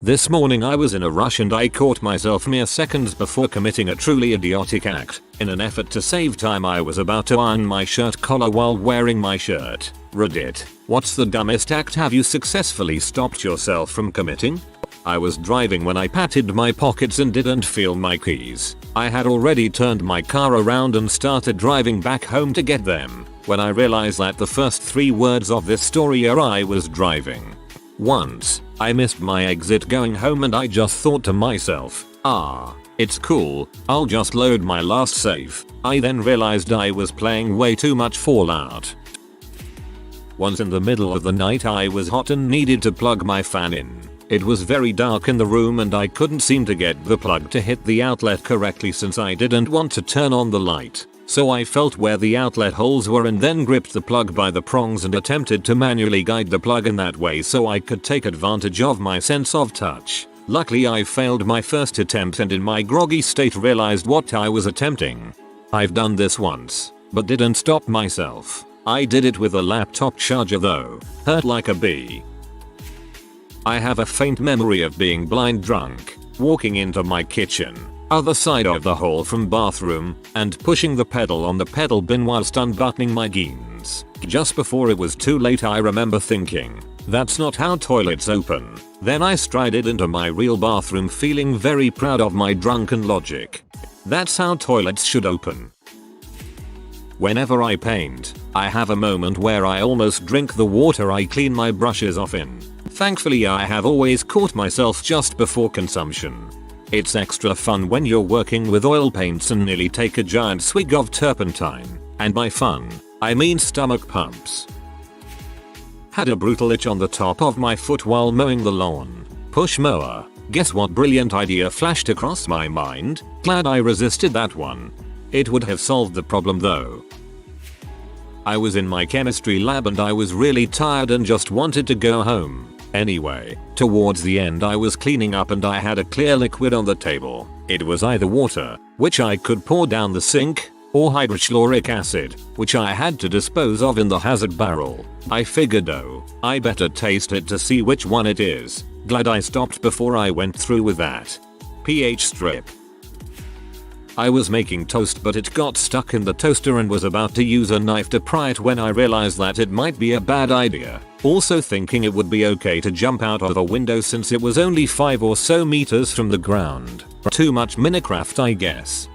This morning I was in a rush and I caught myself mere seconds before committing a truly idiotic act. In an effort to save time, I was about to iron my shirt collar while wearing my shirt. Reddit. What's the dumbest act have you successfully stopped yourself from committing? I was driving when I patted my pockets and didn't feel my keys. I had already turned my car around and started driving back home to get them, when I realized that the first 3 words of this story are I was driving. Once, I missed my exit going home and I just thought to myself, it's cool, I'll just load my last save. I then realized I was playing way too much Fallout. Once in the middle of the night I was hot and needed to plug my fan in. It was very dark in the room and I couldn't seem to get the plug to hit the outlet correctly since I didn't want to turn on the light. So I felt where the outlet holes were and then gripped the plug by the prongs and attempted to manually guide the plug in that way so I could take advantage of my sense of touch. Luckily I failed my first attempt and in my groggy state realized what I was attempting. I've done this once, but didn't stop myself. I did it with a laptop charger though. Hurt like a bee. I have a faint memory of being blind drunk, walking into my kitchen, other side of the hall from bathroom, and pushing the pedal on the pedal bin whilst unbuttoning my jeans. Just before it was too late I remember thinking, that's not how toilets open. Then I strided into my real bathroom feeling very proud of my drunken logic. That's how toilets should open. Whenever I paint, I have a moment where I almost drink the water I clean my brushes off in. Thankfully I have always caught myself just before consumption. It's extra fun when you're working with oil paints and nearly take a giant swig of turpentine. And by fun, I mean stomach pumps. Had a brutal itch on the top of my foot while mowing the lawn. Push mower. Guess what brilliant idea flashed across my mind? Glad I resisted that one. It would have solved the problem though. I was in my chemistry lab and I was really tired and just wanted to go home. Anyway, towards the end I was cleaning up and I had a clear liquid on the table. It was either water, which I could pour down the sink, or hydrochloric acid, which I had to dispose of in the hazard barrel. I figured I better taste it to see which one it is. Glad I stopped before I went through with that. pH strip. I was making toast but it got stuck in the toaster and was about to use a knife to pry it when I realized that it might be a bad idea. Also thinking it would be okay to jump out of a window since it was only 5 or so meters from the ground. Too much Minecraft I guess.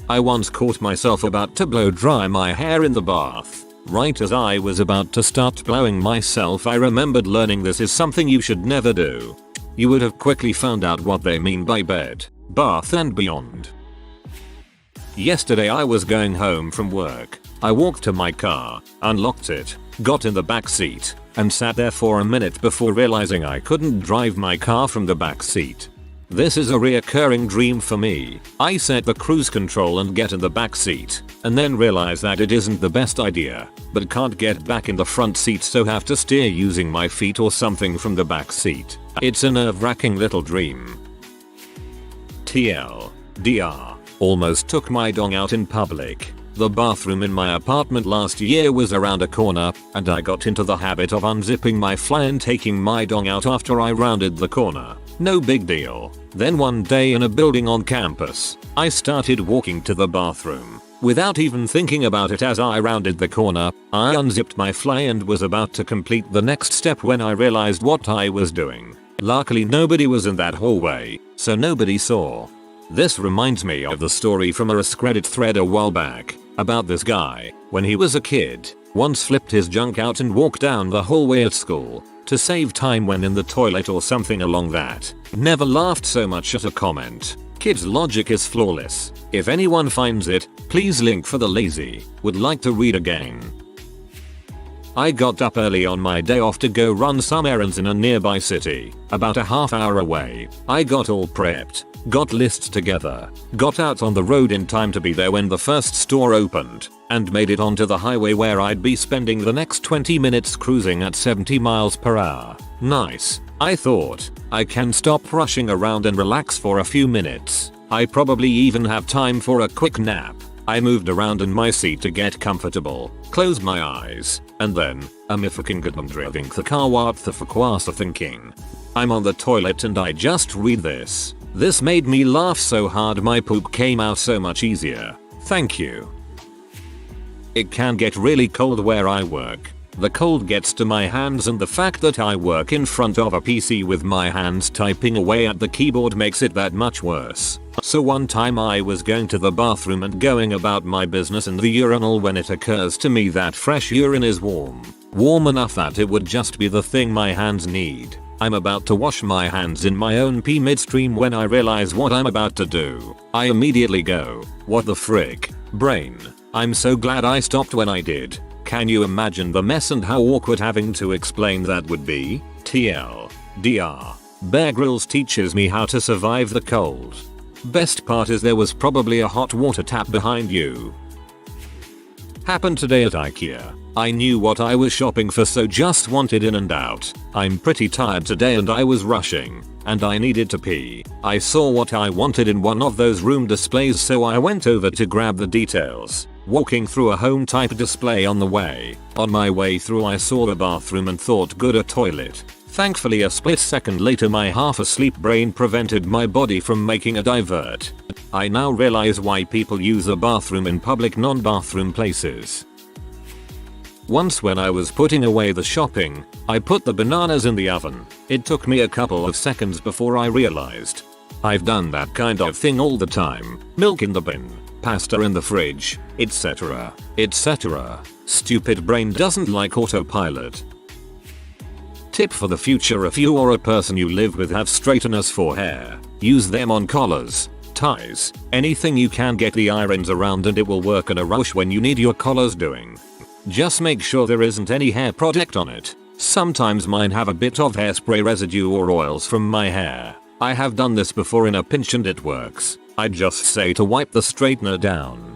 I once caught myself about to blow dry my hair in the bath. Right as I was about to start blowing myself I remembered learning this is something you should never do. You would have quickly found out what they mean by bed, bath and beyond. Yesterday I was going home from work. I walked to my car, unlocked it, got in the back seat, and sat there for a minute before realizing I couldn't drive my car from the back seat. This is a reoccurring dream for me. I set the cruise control and get in the back seat, and then realize that it isn't the best idea, but can't get back in the front seat so have to steer using my feet or something from the back seat. It's a nerve-wracking little dream. TLDR. Almost took my dong out in public. The bathroom in my apartment last year was around a corner, and I got into the habit of unzipping my fly and taking my dong out after I rounded the corner. No big deal. Then one day in a building on campus, I started walking to the bathroom. Without even thinking about it as I rounded the corner, I unzipped my fly and was about to complete the next step when I realized what I was doing. Luckily nobody was in that hallway, so nobody saw. This reminds me of the story from a AskReddit thread a while back, about this guy, when he was a kid, once flipped his junk out and walked down the hallway at school, to save time when in the toilet or something along that. Never laughed so much at a comment. Kids' logic is flawless. If anyone finds it, please link for the lazy. Would like to read again. I got up early on my day off to go run some errands in a nearby city, about a half hour away. I got all prepped, got lists together, got out on the road in time to be there when the first store opened, and made it onto the highway where I'd be spending the next 20 minutes cruising at 70 miles per hour. Nice. I thought, I can stop rushing around and relax for a few minutes. I probably even have time for a quick nap. I moved around in my seat to get comfortable, closed my eyes, and then, I'm driving the car what the fuck was I thinking? I'm on the toilet and I just read this. This made me laugh so hard my poop came out so much easier. Thank you. It can get really cold where I work. The cold gets to my hands and the fact that I work in front of a PC with my hands typing away at the keyboard makes it that much worse. So one time I was going to the bathroom and going about my business in the urinal when it occurs to me that fresh urine is warm. Warm enough that it would just be the thing my hands need. I'm about to wash my hands in my own pee midstream when I realize what I'm about to do. I immediately go, what the frick, brain. I'm so glad I stopped when I did. Can you imagine the mess and how awkward having to explain that would be? TLDR. Bear Grylls teaches me how to survive the cold. Best part is there was probably a hot water tap behind you. Happened today at IKEA. I knew what I was shopping for so just wanted in and out. I'm pretty tired today and I was rushing. And I needed to pee. I saw what I wanted in one of those room displays so I went over to grab the details. Walking through a home type display on the way. On my way through I saw a bathroom and thought good a toilet. Thankfully a split second later my half asleep brain prevented my body from making a divert. I now realize why people use a bathroom in public non-bathroom places. Once when I was putting away the shopping, I put the bananas in the oven. It took me a couple of seconds before I realized. I've done that kind of thing all the time. Milk in the bin, pasta in the fridge, etc. etc. Stupid brain doesn't like autopilot. Tip for the future: if you or a person you live with have straighteners for hair, use them on collars, ties, anything you can get the irons around and it will work in a rush when you need your collars doing. Just make sure there isn't any hair product on it. Sometimes mine have a bit of hairspray residue or oils from my hair. I have done this before in a pinch and it works. I just say to wipe the straightener down.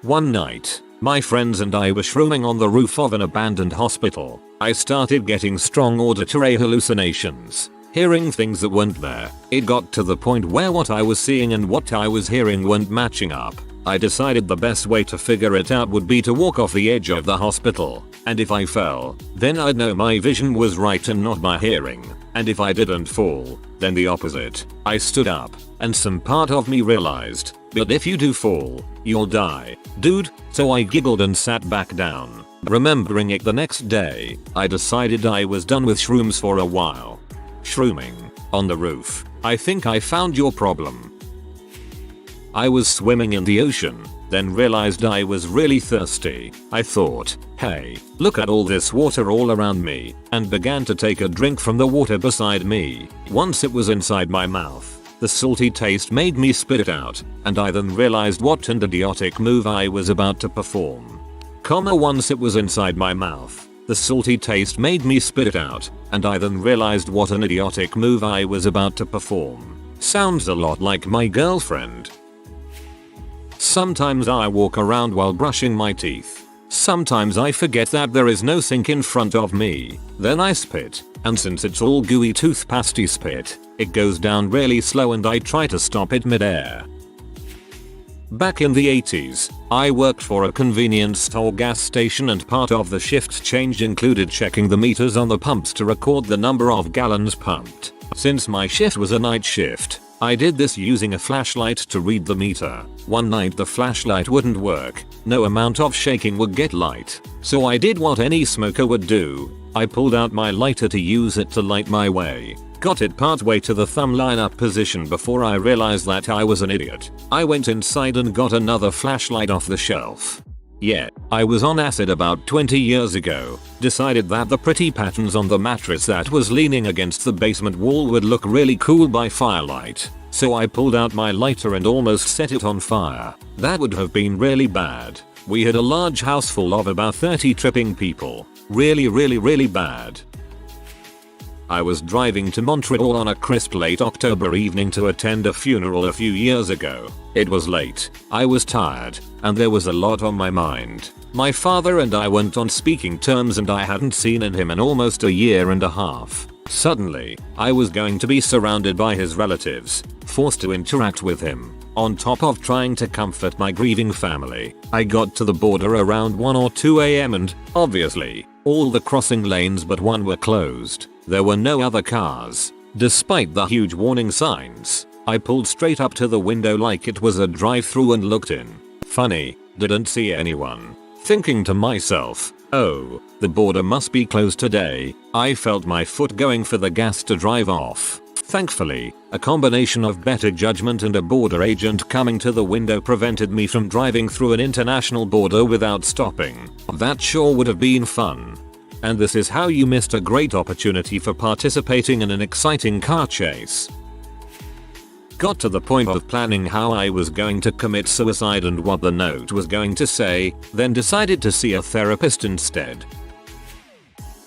One night, my friends and I were shrooming on the roof of an abandoned hospital. I started getting strong auditory hallucinations, hearing things that weren't there. It got to the point where what I was seeing and what I was hearing weren't matching up. I decided the best way to figure it out would be to walk off the edge of the hospital, and if I fell, then I'd know my vision was right and not my hearing, and if I didn't fall, then the opposite. I stood up, and some part of me realized, but if you do fall, you'll die, dude, so I giggled and sat back down. Remembering it the next day, I decided I was done with shrooms for a while. Shrooming on the roof. I think I found your problem. I was swimming in the ocean, then realized I was really thirsty. I thought, hey, look at all this water all around me, and began to take a drink from the water beside me. Once it was inside my mouth, the salty taste made me spit it out, and I then realized what an idiotic move I was about to perform. Once it was inside my mouth, the salty taste made me spit it out, and I then realized what an idiotic move I was about to perform. Sounds a lot like my girlfriend. Sometimes I walk around while brushing my teeth. Sometimes I forget that there is no sink in front of me. Then I spit, and since it's all gooey toothpastey spit, it goes down really slow and I try to stop it mid-air. Back in the 80s, I worked for a convenience store gas station and part of the shift change included checking the meters on the pumps to record the number of gallons pumped. Since my shift was a night shift, I did this using a flashlight to read the meter. One night the flashlight wouldn't work, no amount of shaking would get light. So I did what any smoker would do. I pulled out my lighter to use it to light my way. Got it partway to the thumb line up position before I realized that I was an idiot. I went inside and got another flashlight off the shelf. Yeah, I was on acid about 20 years ago. Decided that the pretty patterns on the mattress that was leaning against the basement wall would look really cool by firelight. So I pulled out my lighter and almost set it on fire. That would have been really bad. We had a large house full of about 30 tripping people. Really bad. I was driving to Montreal on a crisp late October evening to attend a funeral a few years ago. It was late, I was tired, and there was a lot on my mind. My father and I weren't on speaking terms and I hadn't seen him in almost a year and a half. Suddenly, I was going to be surrounded by his relatives, forced to interact with him. On top of trying to comfort my grieving family, I got to the border around 1 or 2 am and, obviously, all the crossing lanes but one were closed. There were no other cars. Despite the huge warning signs, I pulled straight up to the window like it was a drive-through and looked in. Funny, didn't see anyone. Thinking to myself, oh, the border must be closed today, I felt my foot going for the gas to drive off. Thankfully, a combination of better judgment and a border agent coming to the window prevented me from driving through an international border without stopping. That sure would have been fun. And this is how you missed a great opportunity for participating in an exciting car chase. Got to the point of planning how I was going to commit suicide and what the note was going to say, then decided to see a therapist instead.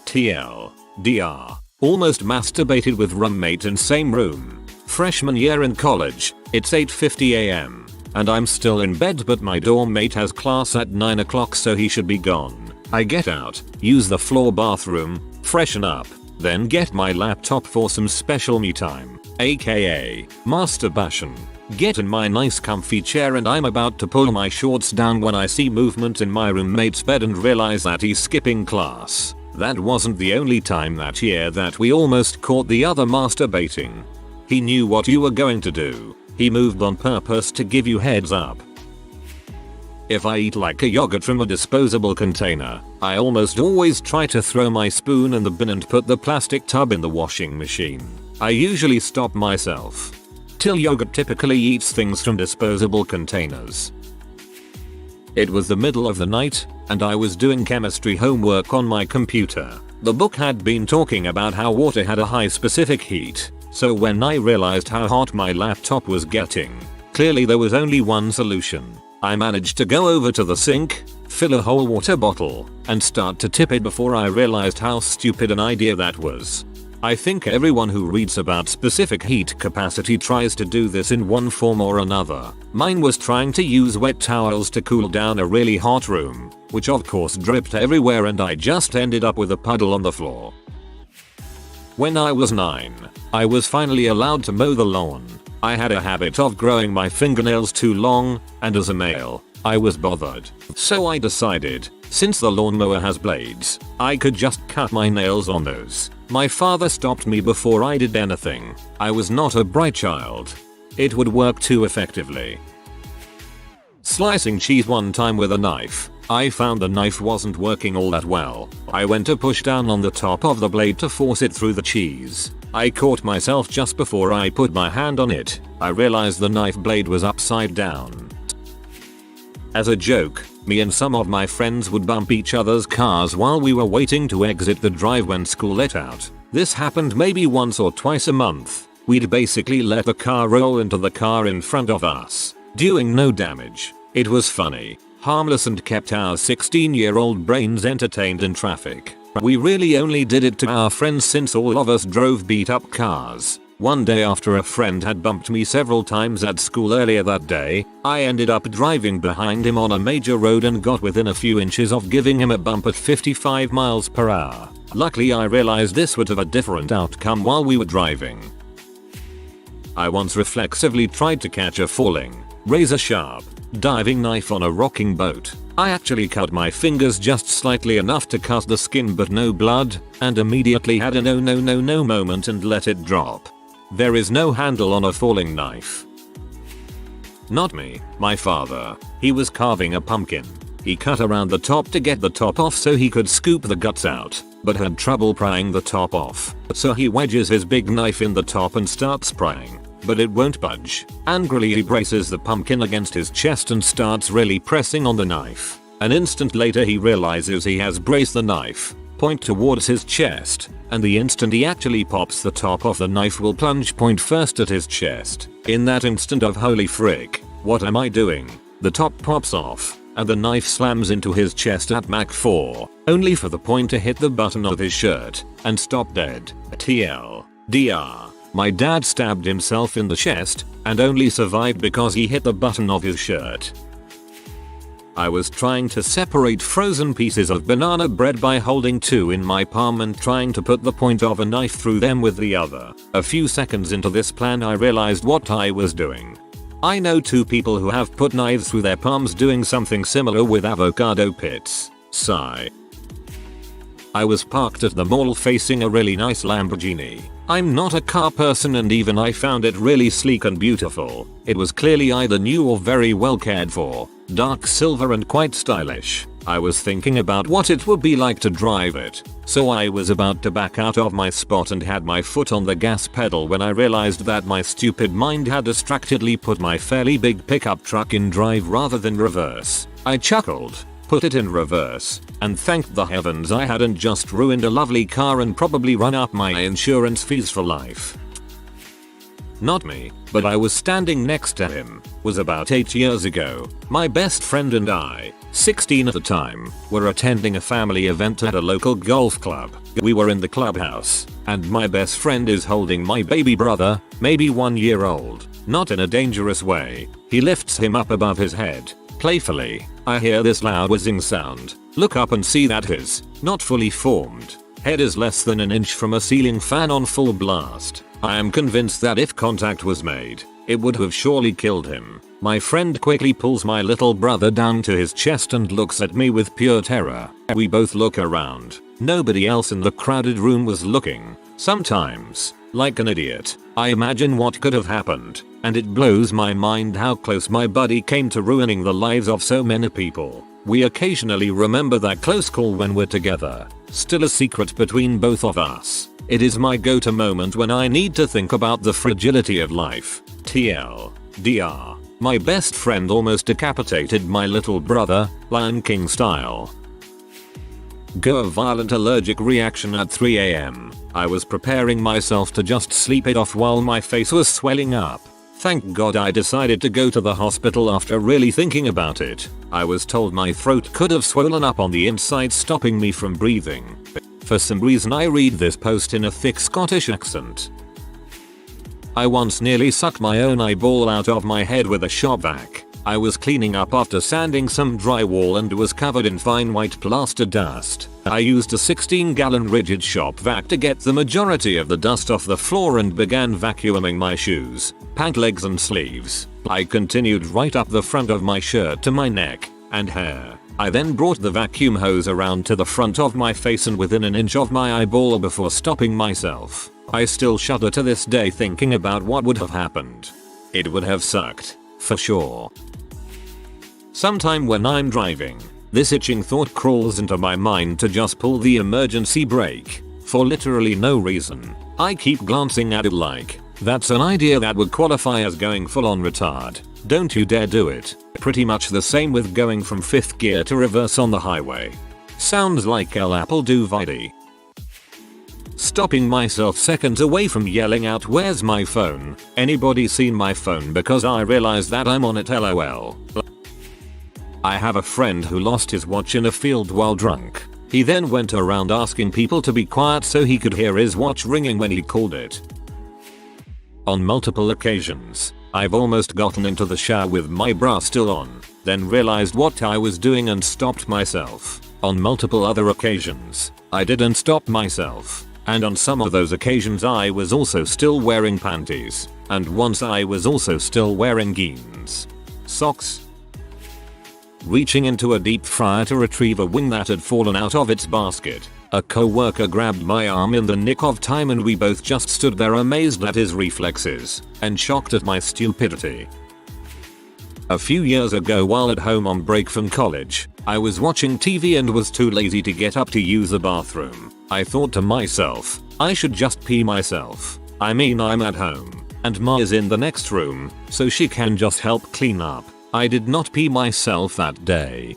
TLDR. Almost masturbated with roommate in same room. Freshman year in college, it's 8:50 am. And I'm still in bed but my dorm mate has class at 9 o'clock so he should be gone. I get out, use the floor bathroom, freshen up, then get my laptop for some special me time, aka masturbation. Get in my nice comfy chair and I'm about to pull my shorts down when I see movement in my roommate's bed and realize that he's skipping class. That wasn't the only time that year that we almost caught the other masturbating. He knew what you were going to do. He moved on purpose to give you heads up. If I eat like a yogurt from a disposable container, I almost always try to throw my spoon in the bin and put the plastic tub in the washing machine. I usually stop myself. Till yogurt typically eats things from disposable containers. It was the middle of the night, and I was doing chemistry homework on my computer. The book had been talking about how water had a high specific heat, so when I realized how hot my laptop was getting, clearly there was only one solution. I managed to go over to the sink, fill a whole water bottle, and start to tip it before I realized how stupid an idea that was. I think everyone who reads about specific heat capacity tries to do this in one form or another. Mine was trying to use wet towels to cool down a really hot room, which of course dripped everywhere and I just ended up with a puddle on the floor. When I was 9, I was finally allowed to mow the lawn. I had a habit of growing my fingernails too long, and as a male, I was bothered. So I decided, since the lawnmower has blades, I could just cut my nails on those. My father stopped me before I did anything. I was not a bright child. It would work too effectively. Slicing cheese one time with a knife, I found the knife wasn't working all that well. I went to push down on the top of the blade to force it through the cheese. I caught myself just before I put my hand on it. I realized the knife blade was upside down. As a joke, me and some of my friends would bump each other's cars while we were waiting to exit the drive when school let out. This happened maybe once or twice a month. We'd basically let the car roll into the car in front of us, doing no damage. It was funny, harmless and kept our 16-year-old brains entertained in traffic. We really only did it to our friends since all of us drove beat up cars. One day after a friend had bumped me several times at school earlier that day, I ended up driving behind him on a major road and got within a few inches of giving him a bump at 55 miles per hour. Luckily I realized this would have a different outcome while we were driving. I once reflexively tried to catch a falling, razor-sharp, diving knife on a rocking boat. I actually cut my fingers just slightly enough to cut the skin but no blood, and immediately had a no moment and let it drop. There is no handle on a falling knife. Not me, my father. He was carving a pumpkin. He cut around the top to get the top off so he could scoop the guts out, but had trouble prying the top off. So he wedges his big knife in the top and starts prying, but it won't budge. Angrily he braces the pumpkin against his chest and starts really pressing on the knife. An instant later he realizes he has braced the knife, point towards his chest, and the instant he actually pops the top off the knife will plunge point first at his chest. In that instant of holy frick, what am I doing? The top pops off, and the knife slams into his chest at Mach 4, only for the point to hit the button of his shirt, and stop dead. TLDR. My dad stabbed himself in the chest, and only survived because he hit the button of his shirt. I was trying to separate frozen pieces of banana bread by holding two in my palm and trying to put the point of a knife through them with the other. A few seconds into this plan I realized what I was doing. I know 2 people who have put knives through their palms doing something similar with avocado pits. Sigh. I was parked at the mall facing a really nice Lamborghini. I'm not a car person and even I found it really sleek and beautiful. It was clearly either new or very well cared for, dark silver and quite stylish. I was thinking about what it would be like to drive it, so I was about to back out of my spot and had my foot on the gas pedal when I realized that my stupid mind had distractedly put my fairly big pickup truck in drive rather than reverse. I chuckled, put it in reverse, and thanked the heavens I hadn't just ruined a lovely car and probably run up my insurance fees for life. Not me, but I was standing next to him. Was about 8 years ago. My best friend and I, 16 at the time, were attending a family event at a local golf club. We were in the clubhouse, and my best friend is holding my baby brother, maybe 1 year old, not in a dangerous way. He lifts him up above his head. Playfully, I hear this loud whizzing sound. Look up and see that his, not fully formed, head is less than an inch from a ceiling fan on full blast. I am convinced that if contact was made, it would have surely killed him. My friend quickly pulls my little brother down to his chest and looks at me with pure terror. We both look around. Nobody else in the crowded room was looking. Sometimes, like an idiot, I imagine what could have happened, and it blows my mind how close my buddy came to ruining the lives of so many people. We occasionally remember that close call when we're together, still a secret between both of us. It is my go-to moment when I need to think about the fragility of life. TLDR. My best friend almost decapitated my little brother, Lion King style. Go a violent allergic reaction at 3 AM. I was preparing myself to just sleep it off while my face was swelling up. Thank God I decided to go to the hospital after really thinking about it. I was told my throat could have swollen up on the inside, stopping me from breathing. For some reason I read this post in a thick Scottish accent. I once nearly sucked my own eyeball out of my head with a shop vac. I was cleaning up after sanding some drywall and was covered in fine white plaster dust. I used a 16-gallon rigid shop vac to get the majority of the dust off the floor and began vacuuming my shoes, pant legs and sleeves. I continued right up the front of my shirt to my neck and hair. I then brought the vacuum hose around to the front of my face and within an inch of my eyeball before stopping myself. I still shudder to this day thinking about what would have happened. It would have sucked, for sure. Sometime when I'm driving, this itching thought crawls into my mind to just pull the emergency brake, for literally no reason. I keep glancing at it like, that's an idea that would qualify as going full on retard. Don't you dare do it. Pretty much the same with going from 5th gear to reverse on the highway. Sounds like El Apple do Vidi. Stopping myself seconds away from yelling out, where's my phone? Anybody seen my phone? Because I realized that I'm on it, lol. I have a friend who lost his watch in a field while drunk. He then went around asking people to be quiet so he could hear his watch ringing when he called it. On multiple occasions, I've almost gotten into the shower with my bra still on, then realized what I was doing and stopped myself. On multiple other occasions, I didn't stop myself. And on some of those occasions I was also still wearing panties. And once I was also still wearing jeans. Socks. Reaching into a deep fryer to retrieve a wing that had fallen out of its basket, a co-worker grabbed my arm in the nick of time and we both just stood there amazed at his reflexes and shocked at my stupidity. A few years ago while at home on break from college, I was watching TV and was too lazy to get up to use the bathroom. I thought to myself, I should just pee myself. I mean, I'm at home, and Ma is in the next room, so she can just help clean up. I did not pee myself that day.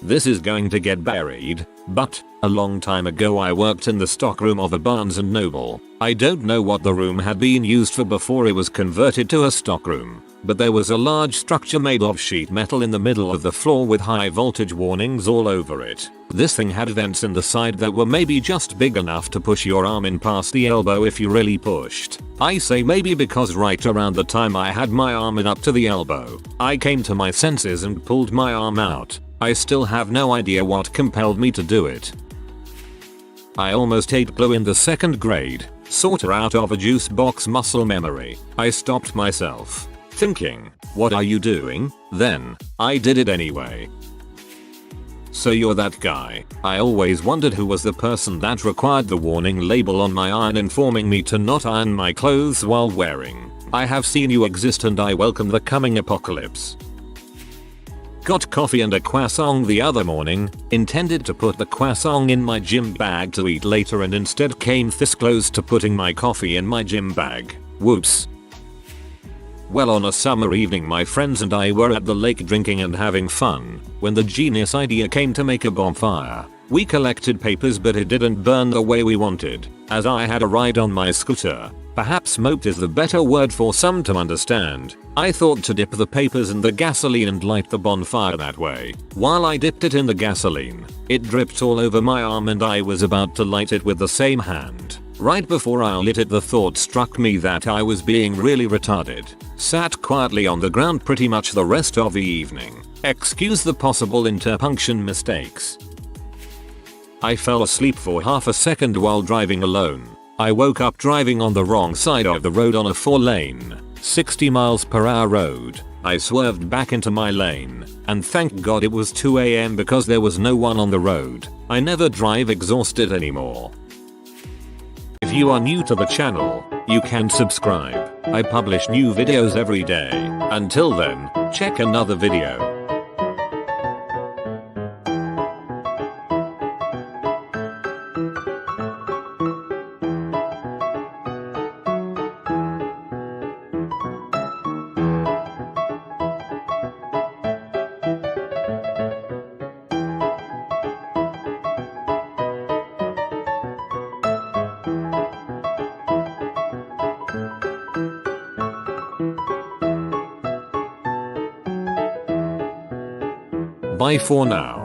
This is going to get buried, but a long time ago I worked in the stockroom of a Barnes & Noble. I don't know what the room had been used for before it was converted to a stockroom, but there was a large structure made of sheet metal in the middle of the floor with high voltage warnings all over it. This thing had vents in the side that were maybe just big enough to push your arm in past the elbow if you really pushed. I say maybe because right around the time I had my arm in up to the elbow, I came to my senses and pulled my arm out. I still have no idea what compelled me to do it. I almost ate glue in the 2nd grade, sorta out of a juice box muscle memory. I stopped myself, thinking, what are you doing? Then, I did it anyway. So you're that guy. I always wondered who was the person that required the warning label on my iron informing me to not iron my clothes while wearing. I have seen you exist and I welcome the coming apocalypse. Got coffee and a croissant the other morning, intended to put the croissant in my gym bag to eat later and instead came this close to putting my coffee in my gym bag. Whoops. Well, on a summer evening my friends and I were at the lake drinking and having fun when the genius idea came to make a bonfire. We collected papers but it didn't burn the way we wanted, as I had a ride on my scooter. Perhaps smoked is the better word for some to understand. I thought to dip the papers in the gasoline and light the bonfire that way. While I dipped it in the gasoline, it dripped all over my arm and I was about to light it with the same hand. Right before I lit it, the thought struck me that I was being really retarded. Sat quietly on the ground pretty much the rest of the evening. Excuse the possible interpunction mistakes. I fell asleep for half a second while driving alone. I woke up driving on the wrong side of the road on a 4-lane, 60 miles per hour road. I swerved back into my lane, and thank God it was 2 AM because there was no one on the road. I never drive exhausted anymore. If you are new to the channel, you can subscribe. I publish new videos every day. Until then, check another video. Bye for now.